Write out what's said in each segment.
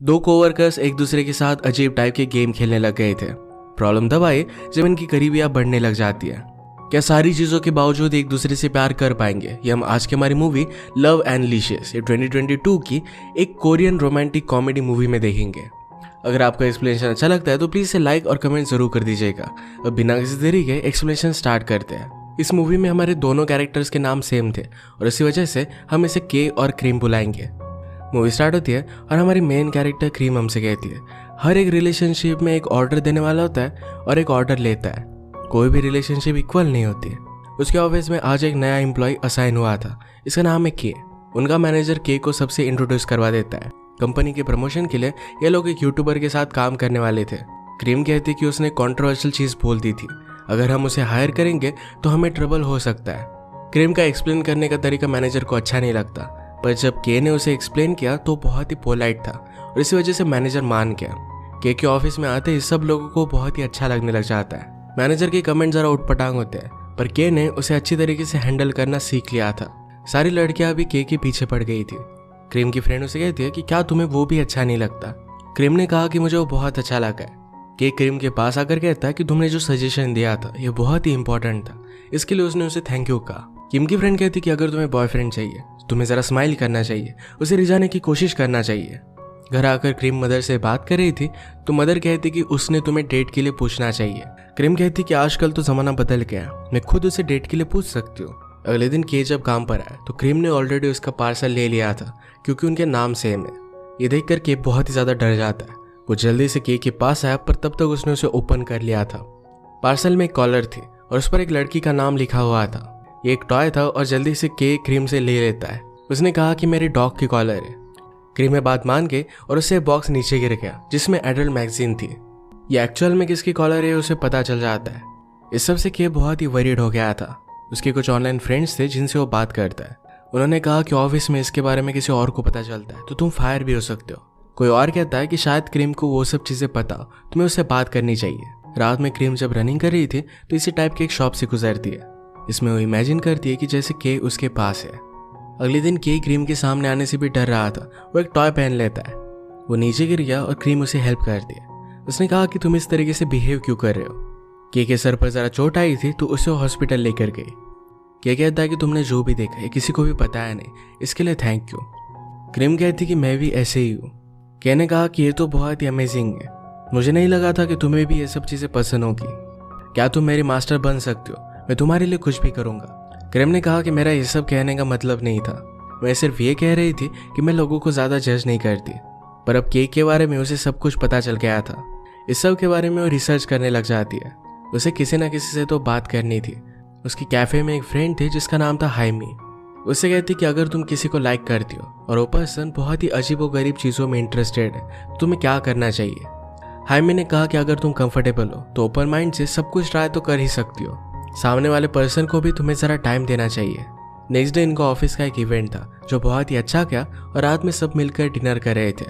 दो कोवर्कर्स एक दूसरे के साथ अजीब टाइप के गेम खेलने लग गए थे। प्रॉब्लम तब आई जब इनकी करीबियां बढ़ने लग जाती है। क्या सारी चीजों के बावजूद एक दूसरे से प्यार कर पाएंगे? ये हम आज की हमारी मूवी लव एंड लिशियस, ये 2022 की एक कोरियन रोमांटिक कॉमेडी मूवी में देखेंगे। अगर आपको एक्सप्लेनेशन अच्छा लगता है तो प्लीज इसे लाइक और कमेंट जरूर कर दीजिएगा। अब बिना किसी देरी के एक्सप्लेनेशन स्टार्ट करते हैं। इस मूवी में हमारे दोनों कैरेक्टर्स के नाम सेम थे और इसी वजह से हम इसे के और क्रीम बुलाएंगे। मूवी स्टार्ट होती है और हमारी मेन कैरेक्टर क्रीम हमसे कहती है हर एक रिलेशनशिप में एक ऑर्डर देने वाला होता है और एक ऑर्डर लेता है। कोई भी रिलेशनशिप इक्वल नहीं होती है। उसके ऑफिस में आज एक नया एम्प्लॉय असाइन हुआ था। इसका नाम है के। उनका मैनेजर के को सबसे इंट्रोड्यूस करवा देता है। कंपनी के प्रमोशन के लिए ये लोग एक यूट्यूबर के साथ काम करने वाले थे। क्रीम कहती कि उसने कॉन्ट्रोवर्शियल चीज बोल दी थी, अगर हम उसे हायर करेंगे तो हमें ट्रबल हो सकता है। क्रीम का एक्सप्लेन करने का तरीका मैनेजर को अच्छा नहीं लगता, पर जब के ने उसे एक्सप्लेन किया तो बहुत ही पोलाइट था और इसी वजह से मैनेजर मान गया। के ऑफिस में आते ही सब लोगों को बहुत ही अच्छा लगने लग जाता है। मैनेजर के कमेंट जरा उठपटांग होते हैं, पर के ने उसे अच्छी तरीके से हैंडल करना सीख लिया था। सारी लड़कियां भी के पीछे पड़ गई थी। क्रीम की फ्रेंड उसे कहती है कि क्या तुम्हें वो भी अच्छा नहीं लगता? क्रीम ने कहा कि मुझे वो बहुत अच्छा लगा है। के क्रीम के पास आकर कहता है कि तुमने जो सजेशन दिया था ये बहुत ही इंपॉर्टेंट था, इसके लिए उसने उसे थैंक यू कहा। किम की फ्रेंड कहती कि अगर तुम्हें बॉयफ्रेंड चाहिए तो तुम्हें जरा स्माइल करना चाहिए, उसे रिझाने की कोशिश करना चाहिए। घर आकर क्रीम मदर से बात कर रही थी तो मदर कहती कि उसने तुम्हें डेट के लिए पूछना चाहिए। क्रीम कहती कि आजकल तो जमाना बदल गया, मैं खुद उसे डेट के लिए पूछ सकती हूँ। अगले दिन के जब काम पर आया तो क्रीम ने ऑलरेडी उसका पार्सल ले लिया था क्योंकि उनके नाम सेम है। ये देखकर के बहुत ही ज्यादा डर जाता है। वो जल्दी से के पास आया, पर तब तक उसने उसे ओपन कर लिया था। पार्सल में एक कॉलर थी और उस पर एक लड़की का नाम लिखा हुआ था। ये एक टॉय था और जल्दी से के क्रीम से ले लेता है। उसने कहा कि मेरे डॉग की कॉलर है। क्रीम में बात मान के और उससे बॉक्स नीचे गिर गया जिसमें एडल्ट मैगजीन थी। ये एक्चुअल में किसकी कॉलर है उसे पता चल जाता है। इस सब से के बहुत ही वरीड हो गया था। उसके कुछ ऑनलाइन फ्रेंड्स थे जिनसे वो बात करता है। उन्होंने कहा कि ऑफिस में इसके बारे में किसी और को पता चलता है तो तुम फायर भी हो सकते हो। कोई और कहता है कि शायद क्रीम को वो सब चीजें पता, तुम्हें उससे बात करनी चाहिए। रात में क्रीम जब रनिंग कर रही थी तो इसी टाइप की एक शॉप से गुजरती है। इसमें वो इमेजिन करती है कि जैसे के उसके पास है। अगले दिन के क्रीम के सामने आने से भी डर रहा था। वो एक टॉय पहन लेता है। वो नीचे गिर गया और क्रीम उसे हेल्प करती है। उसने कहा कि तुम इस तरीके से बिहेव क्यों कर रहे हो? के सर पर जरा चोट आई थी तो उसे हॉस्पिटल लेकर गई। के कहता है कि तुमने जो भी देखा है किसी को भी बताया नहीं, इसके लिए थैंक यू। क्रीम कहती कि मैं भी ऐसे ही हूँ। के ने कहा कि ये तो बहुत ही अमेजिंग है, मुझे नहीं लगा था कि तुम्हें भी ये सब चीजें पसंद होगी। क्या तुम मेरी मास्टर बन सकते हो? मैं तुम्हारे लिए कुछ भी करूंगा। क्रीम ने कहा कि मेरा ये सब कहने का मतलब नहीं था, मैं सिर्फ ये कह रही थी कि मैं लोगों को ज्यादा जज नहीं करती। पर अब के बारे में उसे सब कुछ पता चल गया था। इस सब के बारे में वो रिसर्च करने लग जाती है। उसे किसी न किसी से तो बात करनी थी। उसकी कैफे में एक फ्रेंड थी जिसका नाम था हाइमी। उससे कहती कि अगर तुम किसी को लाइक करती हो और वो पर्सन बहुत ही अजीब व गरीब चीजों में इंटरेस्टेड है तो तुम्हें क्या करना चाहिए? हाइमी ने कहा कि अगर तुम कंफर्टेबल हो तो ओपन माइंड से सब कुछ ट्राई तो कर ही सकती हो। सामने वाले पर्सन को भी तुम्हें जरा टाइम देना चाहिए। नेक्स्ट डे इनका ऑफिस का एक इवेंट था जो बहुत ही अच्छा गया और रात में सब मिलकर डिनर कर रहे थे।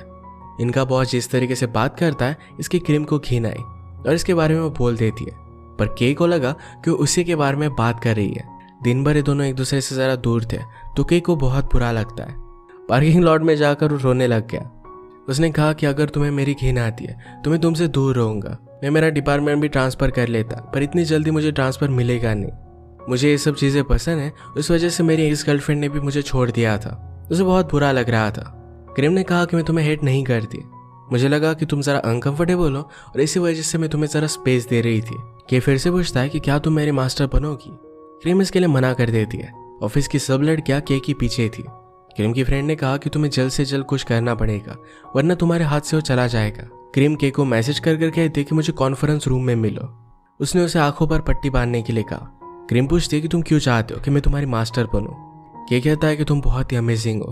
इनका बॉस जिस तरीके से बात करता है इसकी क्रीम को घिन आई और इसके बारे में वो बोल देती है, पर के को लगा कि उसी के बारे में बात कर रही है। दिन भर ये दोनों एक दूसरे से जरा दूर थे तो के को बहुत बुरा लगता है। पार्किंग लॉट में जाकर वो रोने लग गया। उसने कहा कि अगर तुम्हें मेरी घिन आती है तो मैं तुमसे दूर रहूंगा। मैं मेरा डिपार्टमेंट भी ट्रांसफर कर लेता, पर इतनी जल्दी मुझे ट्रांसफर मिलेगा नहीं। मुझे ये सब चीजें पसंद है, उस वजह से मेरी एक्स गर्लफ्रेंड ने भी मुझे छोड़ दिया था। उसे बहुत बुरा लग रहा था। क्रीम ने कहा कि मैं तुम्हें हेट नहीं करती, मुझे लगा कि तुम जरा अनकंफर्टेबल हो और इसी वजह से मैं तुम्हें जरा स्पेस दे रही थी। के फिर से पूछता है कि क्या तुम मेरी मास्टर बनोगी? क्रीम इसके लिए मना कर देती है। ऑफिस की सब लड़कियां के की पीछे थी। क्रीम की फ्रेंड ने कहा कि तुम्हें जल्द से जल्द कुछ करना पड़ेगा वरना तुम्हारे हाथ से वो चला जाएगा। क्रीम के को मैसेज कर कहती कि मुझे कॉन्फ्रेंस रूम में मिलो। उसने उसे आंखों पर पट्टी बांधने के लिए कहा। क्रीम पूछती है कि तुम क्यों चाहते हो कि मैं तुम्हारी मास्टर बनूं? के कहता है कि तुम बहुत ही अमेजिंग हो,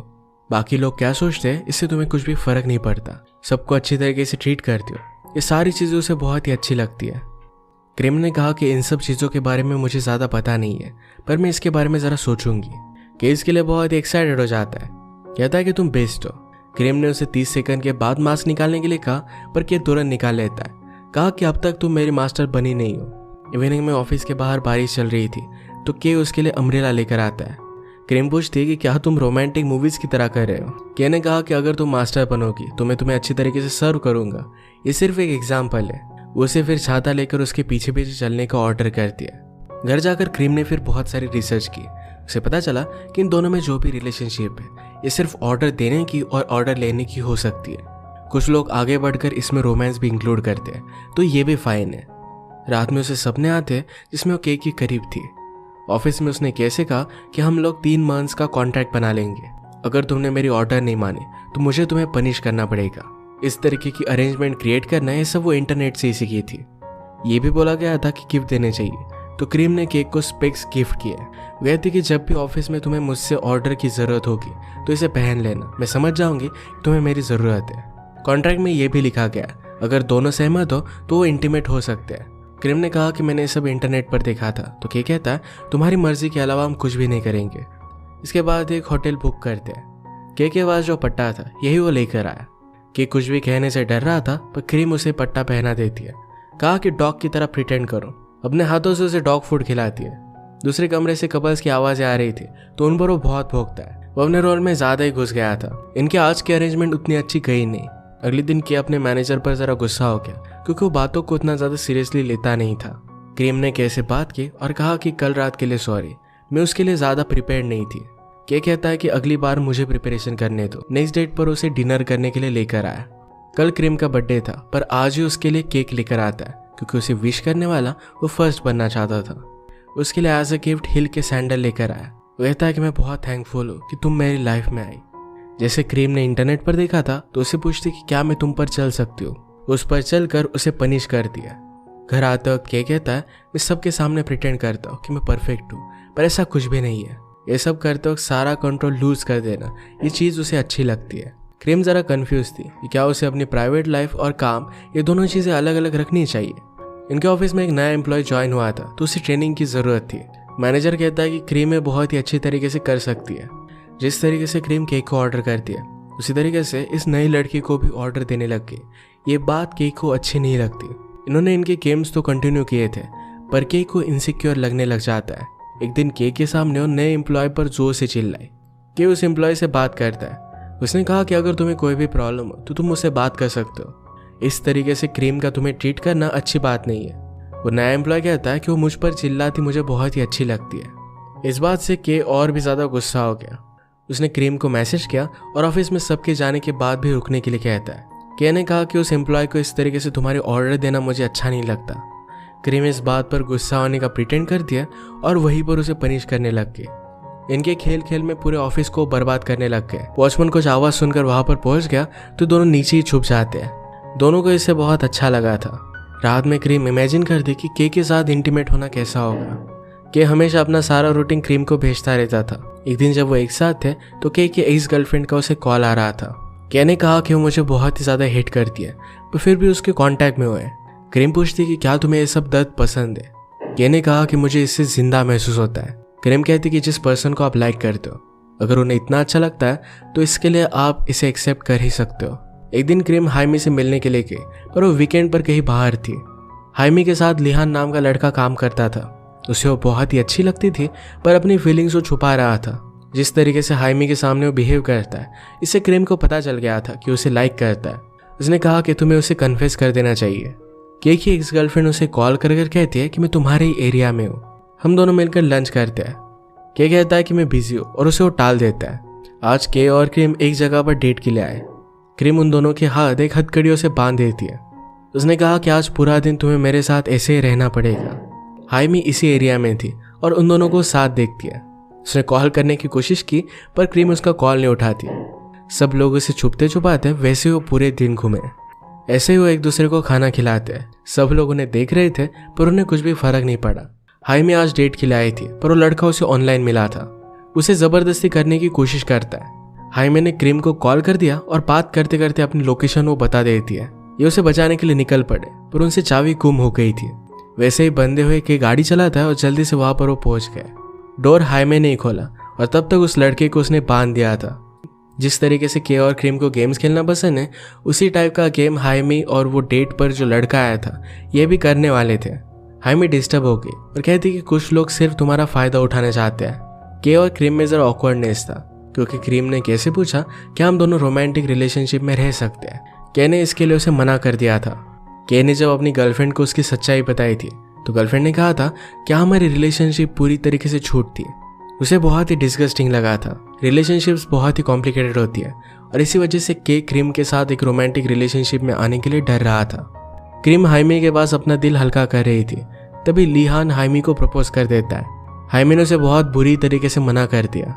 बाकी लोग क्या सोचते हैं इससे तुम्हें कुछ भी फर्क नहीं पड़ता, सबको अच्छी तरीके से ट्रीट करती हो, ये सारी चीजें उसे बहुत ही अच्छी लगती है। क्रीम ने कहा कि इन सब चीजों के बारे में मुझे ज्यादा पता नहीं है, पर मैं इसके बारे में जरा सोचूंगी। के इसके लिए बहुत ही एक्साइटेड हो जाता है, कहता है कि तुम बेस्ट हो। क्रीम ने उसे 30 सेकंड के बाद मास्क निकालने के लिए कहा, पर के तुरंत निकाल लेता है। कहा कि अब तक तुम मेरी मास्टर बनी नहीं हो। इवनिंग में ऑफिस के बाहर बारिश चल रही थी तो के उसके लिए अम्ब्रेला लेकर आता है। क्रीम पूछती है कि क्या तुम रोमांटिक मूवीज की तरह कर रहे हो। के ने कहा कि अगर तुम मास्टर बनोगी तो मैं तुम्हें अच्छी तरीके से सर्व करूंगा, ये सिर्फ एक एग्जाम्पल है। उसे फिर छाता लेकर उसके पीछे पीछे चलने का ऑर्डर कर दिया। घर जाकर क्रीम ने फिर बहुत सारी रिसर्च की। उसे पता चला कि इन दोनों में जो भी रिलेशनशिप है ये सिर्फ ऑर्डर देने की और ऑर्डर लेने की हो सकती है। कुछ लोग आगे बढ़कर इसमें रोमांस भी इंक्लूड करते हैं, तो ये भी फाइन है। रात में उसे सपने आते हैं जिसमें वो के के करीब थी। ऑफिस में उसने कैसे कहा कि हम लोग 3 मंथ्स का कॉन्ट्रैक्ट बना लेंगे, अगर तुमने मेरी ऑर्डर नहीं मानी तो मुझे तुम्हें पनिश करना पड़ेगा। इस तरीके की अरेंजमेंट क्रिएट करना ये सब वो इंटरनेट से ही सीखी थी। ये भी बोला गया था कि गिफ्ट देने चाहिए, तो क्रीम ने केक को स्पेक्स गिफ्ट किया। वो कहती कि जब भी ऑफिस में तुम्हें मुझसे ऑर्डर की ज़रूरत होगी तो इसे पहन लेना, मैं समझ जाऊंगी तुम्हें मेरी ज़रूरत है। कॉन्ट्रैक्ट में ये भी लिखा गया अगर दोनों सहमत हो तो वो इंटीमेट हो सकते हैं। क्रीम ने कहा कि मैंने सब इंटरनेट पर देखा था, तो के कहता है तुम्हारी मर्जी के अलावा हम कुछ भी नहीं करेंगे। इसके बाद एक होटल बुक करते हैं। के पास जो पट्टा था यही वो लेकर आया। के कुछ भी कहने से डर रहा था, पर क्रीम उसे पट्टा पहना देती है। कहा कि डॉग की तरह प्रिटेंड करो। अपने हाथों से उसे डॉग फूड खिलाती है। दूसरे कमरे से कपल्स की आवाज़ें आ रही थी, तो उन पर वो बहुत भौंकता है। वो अपने रोल में ज़्यादा ही घुस गया था। इनके आज की अरेंजमेंट उतनी अच्छी गई नहीं। अगले दिन के अपने मैनेजर पर ज़रा गुस्सा हो गया, क्योंकि वो बातों को उतना ज़्यादा सीरियसली लेता नहीं था। क्रीम ने के से बात की और कहा कि कल रात के लिए सॉरी, मैं उसके लिए ज़्यादा प्रिपेयर्ड नहीं थी। के कहता है कि अगली बार मुझे प्रिपरेशन करने दो। नेक्स्ट डेट पर उसे डिनर करने के लिए लेकर आया। कल क्रीम का बर्थडे था, पर आज ही उसके लिए केक लेकर आता है, क्योंकि उसे विश करने वाला वो फर्स्ट बनना चाहता था। उसके लिए एज अ गिफ्ट हिल के सैंडल लेकर आया। वो कहता है कि मैं बहुत थैंकफुल हूँ कि तुम मेरी लाइफ में आई। जैसे क्रीम ने इंटरनेट पर देखा था, तो उसे पूछती कि क्या मैं तुम पर चल सकती हूँ। उस पर चलकर उसे पनिश कर दिया। घर आते वक्त के कहता है मैं सबके सामने प्रिटेंड करता हूँ कि मैं परफेक्ट हूँ, पर ऐसा कुछ भी नहीं है। ये सब करते वक्त सारा कंट्रोल लूज कर देना, ये चीज़ उसे अच्छी लगती है। क्रीम ज़रा कंफ्यूज थी कि क्या उसे अपनी प्राइवेट लाइफ और काम ये दोनों चीज़ें अलग अलग रखनी चाहिए। इनके ऑफिस में एक नया एम्प्लॉय ज्वाइन हुआ था, तो उसे ट्रेनिंग की ज़रूरत थी। मैनेजर कहता है कि क्रीम में बहुत ही अच्छी तरीके से कर सकती है। जिस तरीके से क्रीम केक को ऑर्डर करती है, उसी तरीके से इस नई लड़की को भी ऑर्डर देने लग गई। ये बात केक को अच्छी नहीं लगती। इन्होंने इनके गेम्स तो कंटिन्यू किए थे, पर केक को इनसिक्योर लगने लग जाता है। एक दिन केक के सामने वो नए एम्प्लॉय पर जोर से चिल्लाई। के उस एम्प्लॉय से बात करता है। उसने कहा कि अगर तुम्हें कोई भी प्रॉब्लम हो तो तुम मुझसे बात कर सकते हो। इस तरीके से क्रीम का तुम्हें ट्रीट करना अच्छी बात नहीं है। वो नया एम्प्लॉय कहता है कि वो मुझ पर चिल्लाती मुझे बहुत ही अच्छी लगती है। इस बात से के और भी ज़्यादा गुस्सा हो गया। उसने क्रीम को मैसेज किया और ऑफिस में सबके जाने के बाद भी रुकने के लिए कहता है। के ने कहा कि उस एम्प्लॉय को इस तरीके से तुम्हारे ऑर्डर देना मुझे अच्छा नहीं लगता। क्रीम इस बात पर गुस्सा होने का प्रिटेंड कर दिया और वहीं पर उसे पनिश करने लग गई। इनके खेल खेल में पूरे ऑफिस को बर्बाद करने लग गए। वॉचमैन कुछ आवाज़ सुनकर वहां पर पहुंच गया, तो दोनों नीचे ही छुप जाते हैं। दोनों को इससे बहुत अच्छा लगा था। रात में क्रीम इमेजिन कर दी कि के साथ इंटीमेट होना कैसा होगा। के हमेशा अपना सारा रूटीन क्रीम को भेजता रहता था। एक दिन जब वो एक साथ थे, तो के एक्स गर्लफ्रेंड का उसे कॉल आ रहा था। के ने कहा कि वो मुझे बहुत ही ज़्यादा हेट करती है, पर फिर भी उसके कांटेक्ट में हुए। क्रीम पूछती कि क्या तुम्हें ये सब दर्द पसंद है। के ने कहा कि मुझे इससे जिंदा महसूस होता है। क्रीम कहती कि जिस पर्सन को आप लाइक करते हो, अगर उन्हें इतना अच्छा लगता है तो इसके लिए आप इसे एक्सेप्ट कर ही सकते हो। एक दिन क्रीम हाइमी से मिलने के लिए गई, पर वो वीकेंड पर कहीं बाहर थी। हाइमी के साथ लिहान नाम का लड़का काम करता था। उसे वो बहुत ही अच्छी लगती थी, पर अपनी फीलिंग्स वो छुपा रहा था। जिस तरीके से हाइमी के सामने वो बिहेव करता है, इससे क्रीम को पता चल गया था कि उसे लाइक करता है। उसने कहा कि तुम्हें उसे कन्फेस कर देना चाहिए। के की एक्स गर्लफ्रेंड उसे कॉल कर कहती है कि मैं तुम्हारे ही एरिया में हूँ, हम दोनों मिलकर लंच करते हैं। के कहता है कि मैं बिजी हूँ और उसे वो टाल देता है। आज के और क्रीम एक जगह पर डेट के लिए आए। क्रीम उन दोनों के हाथ एक हथकड़ियों से बांध देती है। उसने कहा कि आज पूरा दिन तुम्हें मेरे साथ ऐसे ही रहना पड़ेगा। हाइमी इसी एरिया में थी और उन दोनों को साथ देखती है। उसने कॉल करने की कोशिश की, पर क्रीम उसका कॉल नहीं उठाती। सब लोग उसे छुपते छुपाते वैसे वो पूरे दिन घूमे। ऐसे ही वो एक दूसरे को खाना खिलाते हैं। सब लोग उन्हें देख रहे थे, पर उन्हें कुछ भी फर्क नहीं पड़ा। हाइमी आज डेट के लिए आई थी, पर वो लड़का उसे ऑनलाइन मिला था। उसे जबरदस्ती करने की कोशिश करता है। हाइमी ने क्रीम को कॉल कर दिया और बात करते करते अपनी लोकेशन वो बता देती है। ये उसे बचाने के लिए निकल पड़े, पर उनसे चाबी गुम हो गई थी। वैसे ही बंदे हुए कि गाड़ी चलाता है और जल्दी से वहां पर वो पहुंच गए। डोर हाइमे ने खोला और तब तक उस लड़के को उसने बांध दिया था। जिस तरीके से के और क्रीम को गेम्स खेलना पसंद है, उसी टाइप का गेम हाइमी और वो डेट पर जो लड़का आया था ये भी करने वाले थे। हाइमी डिस्टर्ब हो गई और कहती कि कुछ लोग सिर्फ तुम्हारा फायदा उठाना चाहते हैं। के और क्रीम में जरा ऑकवर्डनेस था, क्योंकि क्रीम ने के से पूछा क्या हम दोनों रोमांटिक रिलेशनशिप में रह सकते हैं। के ने इसके लिए उसे मना कर दिया था। के ने जब अपनी गर्लफ्रेंड को उसकी सच्चाई बताई थी तो गर्लफ्रेंड ने कहा था क्या हमारी रिलेशनशिप पूरी तरीके से छूट थी। उसे बहुत ही डिस्गस्टिंग लगा था। रिलेशनशिप्स बहुत ही कॉम्प्लिकेटेड होती है और इसी वजह से के क्रीम के साथ एक रोमांटिक रिलेशनशिप में आने के लिए डर रहा था। क्रीम हाइमी के पास अपना दिल हल्का कर रही थी, तभी लिहान हाइमी को प्रपोज कर देता है। हाइमी ने उसे बहुत बुरी तरीके से मना कर दिया।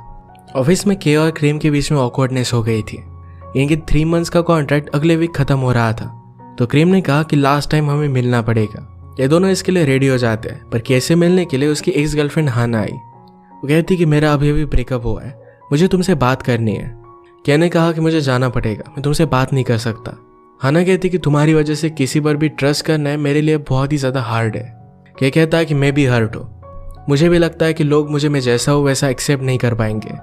ऑफिस में के और क्रीम के बीच में ऑकवर्डनेस हो गई थी। इनके 3 मंथ्स का कॉन्ट्रैक्ट अगले वीक खत्म हो रहा था, तो क्रीम ने कहा कि लास्ट टाइम हमें मिलना पड़ेगा। ये दोनों इसके लिए रेडी हो जाते हैं, पर कैसे मिलने के लिए उसकी एक्स गर्लफ्रेंड हाना आई। वो कहती कि मेरा अभी अभी ब्रेकअप हुआ है, मुझे तुमसे बात करनी है। के ने कहा कि मुझे जाना पड़ेगा, मैं तुमसे बात नहीं कर सकता। हाना कहती कि तुम्हारी वजह से किसी पर भी ट्रस्ट करना है मेरे लिए बहुत ही ज़्यादा हार्ड है। के कहता है कि मैं भी हर्ट हूँ, मुझे भी लगता है कि लोग मुझे मैं जैसा हूँ वैसा एक्सेप्ट नहीं कर पाएंगे।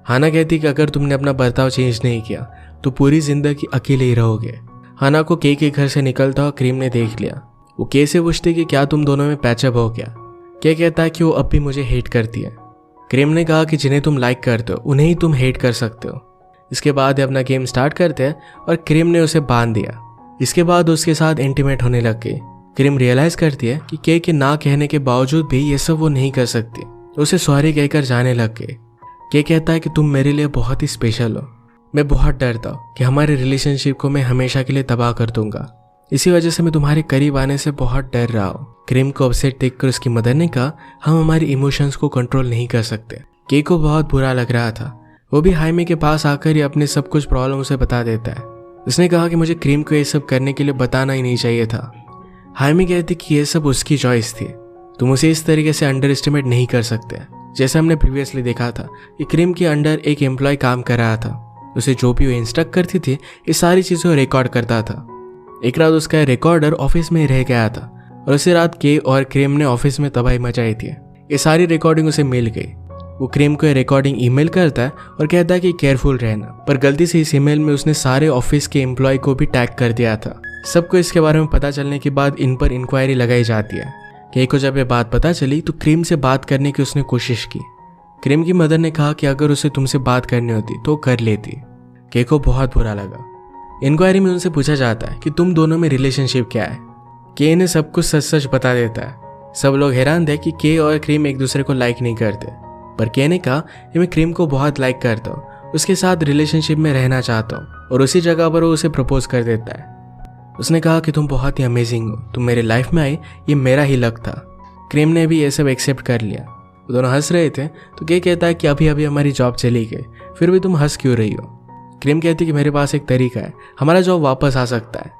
हाना कहती कि अगर तुमने अपना बर्ताव चेंज नहीं किया तो पूरी जिंदगी अकेले ही रहोगे। हाना को के घर से निकलता हुआ क्रीम ने देख लिया। वो के से पूछती कि क्या तुम दोनों में पैचअप हो गया। के कहता है कि वो अब भी मुझे हेट करती है। क्रीम ने कहा कि जिन्हें तुम लाइक करते हो उन्हें ही तुम हेट कर सकते हो। इसके बाद अपना गेम स्टार्ट करते हैं और क्रीम ने उसे बांध दिया। इसके बाद उसके साथ इंटीमेट होने लग गई। क्रीम रियलाइज करती है कि के ना कहने के बावजूद भी ये सब वो नहीं कर सकती। उसे सॉरी कहकर जाने लग गई। के कहता है कि तुम मेरे लिए बहुत ही स्पेशल हो। मैं बहुत डरता हूँ कि हमारे रिलेशनशिप को मैं हमेशा के लिए तबाह कर दूंगा, इसी वजह से मैं तुम्हारे करीब आने से बहुत डर रहा हूँ। क्रीम को अपसेट देखकर उसकी मदर ने कहा हम हमारी इमोशंस को कंट्रोल नहीं कर सकते। के को बहुत बुरा लग रहा था। वो भी हाइमी के पास आकर ही अपने सब कुछ प्रॉब्लम उसे बता देता है। उसने कहा कि मुझे क्रीम को ये सब करने के लिए बताना ही नहीं चाहिए था। हाइमी कहती कि ये सब उसकी चॉइस थी, तुम उसे इस तरीके से अंडर एस्टिमेट नहीं कर सकते। जैसे हमने प्रीवियसली देखा था कि क्रीम के अंडर एक एम्प्लॉय काम कर रहा था। उसे जो भी वो इंस्ट्रक्ट करती थी ये सारी चीज़ें रिकॉर्ड करता था। एक रात उसका रिकॉर्डर ऑफिस में रह गया था और उसी रात के और क्रीम ने ऑफिस में तबाही मचाई थी। ये सारी रिकॉर्डिंग उसे मिल गई। वो क्रीम को रिकॉर्डिंग ईमेल करता है और कहता है कि केयरफुल रहना, पर गलती से इस ईमेल में उसने सारे ऑफिस के एम्प्लॉय को भी टैग कर दिया था। सबको इसके बारे में पता चलने के बाद इन पर इंक्वायरी लगाई जाती है। के को जब ये बात पता चली तो क्रीम से बात करने की उसने कोशिश की। क्रीम की मदर ने कहा कि अगर उसे तुमसे बात करनी होती तो कर लेती। के को बहुत बुरा लगा। इंक्वायरी में उनसे पूछा जाता है कि तुम दोनों में रिलेशनशिप क्या है। के ने सब कुछ सच सच बता देता है। सब लोग हैरान थे कि के और क्रीम एक दूसरे को लाइक नहीं करते, पर के ने कहा कि मैं क्रीम को बहुत लाइक करता हूँ, उसके साथ रिलेशनशिप में रहना चाहता हूँ, और उसी जगह पर वो उसे प्रपोज कर देता है। उसने कहा कि तुम बहुत ही अमेजिंग हो, तुम मेरे लाइफ में आई, ये मेरा ही लक था। क्रीम ने भी ये सब एक्सेप्ट कर लिया। वो दोनों हंस रहे थे तो के कहता है कि अभी अभी हमारी जॉब चली गई, फिर भी तुम हंस क्यों रही हो। क्रीम कहती कि मेरे पास एक तरीका है, हमारा जॉब वापस आ सकता है।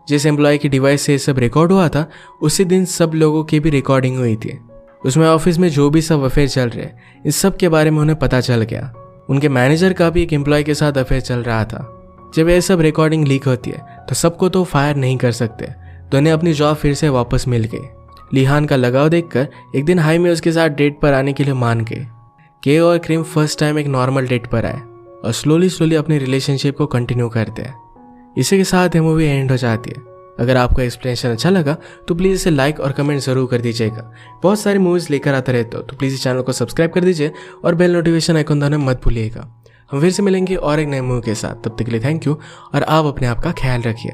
जिस एम्प्लॉय की डिवाइस से सब रिकॉर्ड हुआ था उसी दिन सब लोगों की भी रिकॉर्डिंग हुई थी। उसमें ऑफिस में जो भी सब अफेयर चल रहे इस सब के बारे में उन्हें पता चल गया। उनके मैनेजर का भी एक एम्प्लॉय के साथ अफेयर चल रहा था। जब ये सब रिकॉर्डिंग लीक होती है तो सबको तो फायर नहीं कर सकते, तो उन्हें अपनी जॉब फिर से वापस मिल गई। लिहान का लगाव देखकर एक दिन हाइमी उसके साथ डेट पर आने के लिए मान गए। के और क्रीम फर्स्ट टाइम एक नॉर्मल डेट पर आए और स्लोली अपने रिलेशनशिप को कंटिन्यू करते हैं। इसी के साथ ये मूवी एंड हो जाती है। अगर आपको एक्सप्लेनेशन अच्छा लगा तो प्लीज़ इसे लाइक और कमेंट जरूर कर दीजिएगा। बहुत सारी मूवीज़ लेकर आते रहते हो तो प्लीज़ इस चैनल को सब्सक्राइब कर दीजिए और बेल नोटिफिकेशन आइकन दबाना मत भूलिएगा। हम फिर से मिलेंगे और एक नए मूवी के साथ, तब तक के लिए थैंक यू और आप अपने आप का ख्याल रखिए।